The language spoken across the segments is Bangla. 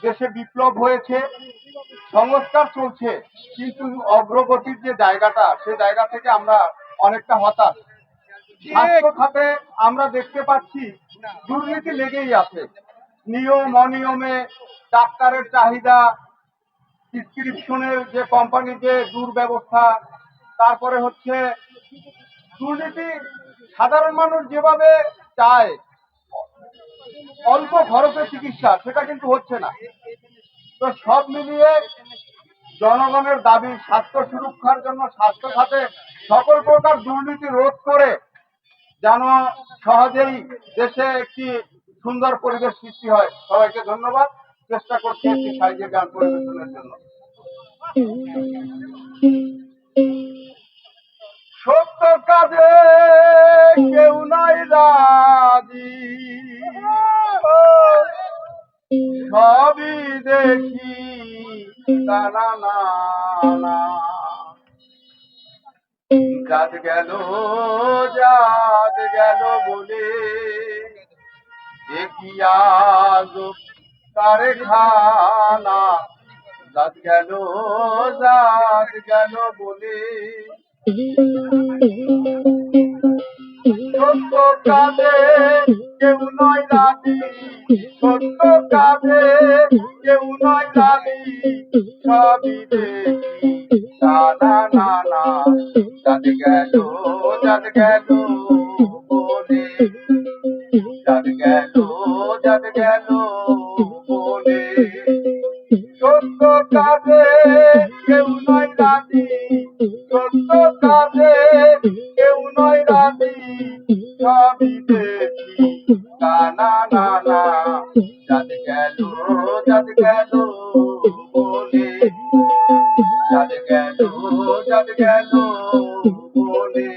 দেশে বিপ্লব হয়েছে, সংস্কার চলছে, কিন্তু অগ্রগতির যে জায়গাটা, সে জায়গা থেকে আমরা অনেকটা হতাশ। স্বাস্থ্য খাতে আমরা দেখতে পাচ্ছি দুর্নীতি লেগেই আছে। নিয়ম অনিয়মে ডাক্তারের চাহিদা, প্রেসক্রিপশনের যে কোম্পানি যে দুর্ব্যবস্থা, তারপরে হচ্ছে দুর্নীতি। সাধারণ মানুষ যেভাবে চায় অল্প খরচে চিকিৎসা, সেটা কিন্তু হচ্ছে না। তো সব মিলিয়ে জনগণের দাবি স্বাস্থ্য সুরক্ষার জন্য স্বাস্থ্য খাতে সকল প্রকার দুর্নীতি রোধ করে যেন সহজেই দেশে একটি সুন্দর পরিবেশ সৃষ্টি হয়। সবাইকে ধন্যবাদ। চেষ্টা করছি একটি সাহিত্যের গান পরিবেশনের জন্য। সত্য কাজে কেউ নাই রাজি, সবই দেখি তারা না না। জাত গেল জাত গেল বলে কি আজব কারখানা। জাত গেল বলে সত্য কাজে কেউ নয় রাজি, সত্য কাজে কেউ নয় রাজি, সবই দেখি না না না। জাত গেল বলে, জাত গেল বলে সত্য কাজে কেউ নয় রাজি, সত্য কাজে কেউ নয় রাজি, সবই দেখি না না না। জাত গেল বলে, জাত গেল বলে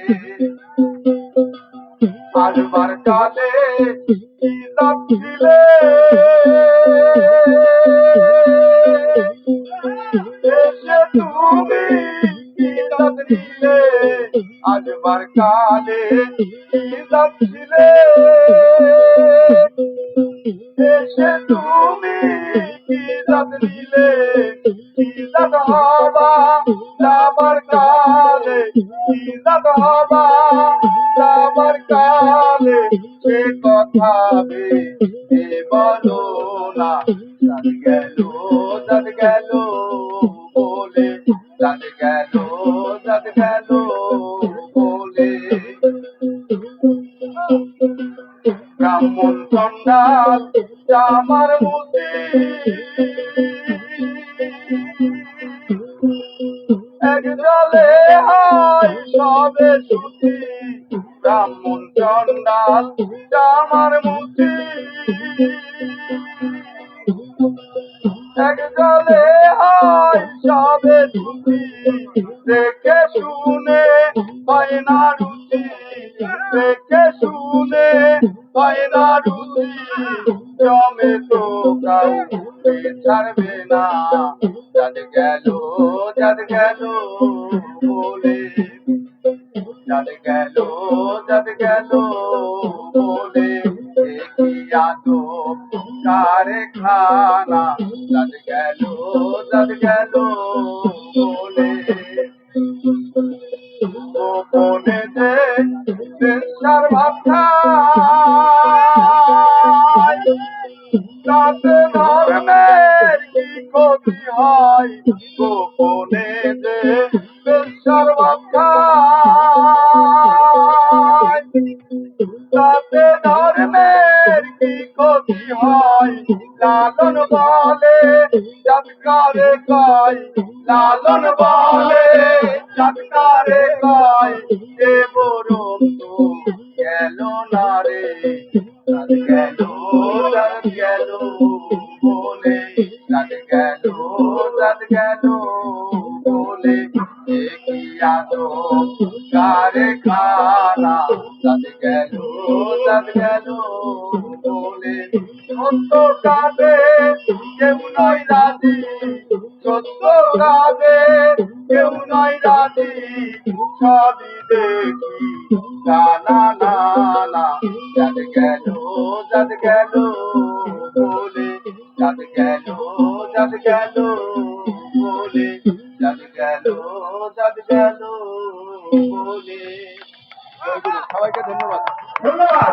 আসবার কালে কি লাভ ছিলে, এসে তুমি কি লাভ নিলে। আসবার কালে কি লাভ ছিলে, এসে তুমি কি লাভ নিলে। কি লাভ হবা যাবার কালে, কি লাভ হবা যাবার কালে, সে কথা ভেবে বলো না। জাত গেল বলে, জাত গেল বলে ব্রাহ্মণ চন্ডাল আমার মতি, এক জলে হয় সবে ছুটি। ব্রাহ্মণ চন্ডাল আমার মতি, এক জলে হয় সবে ছুটি। দেখে শুনে হয় না রুচি, দেখে শুনে হয় না রুচি। জমে তো কাউকে ছাড়বে না। জাত গেল বলে, জাত গেল বলে কি আজব কারখানা। জাত গেল বলে গোপনে যে পেশার ভাত খায়, তাতে ধর্মের কি ক্ষতি হয়। গোপনে যে পেশার ভাত খায়, তাতে ধর্মের কি ক্ষতি হয়। লালন বলে জাতকারে কয়, লালন বলে জাতকারে কয়, এ বরং তো গেল না রে। জাত গেল বলে, জাত গেল বলে কি আজব কারখানা। জাত গেল বলে সত্য কাজে কেউ নয় রাজি, সত্য কাজে কেউ নয় রাজি, সবই দেখি না না। জাত গেল বলে, চাঁদ গেল চাঁদ গেল বলে, চাঁদ গেল চাঁদ গেল বলে। জয় গুরু, সবাইকে ধন্যবাদ। ধন্যবাদ।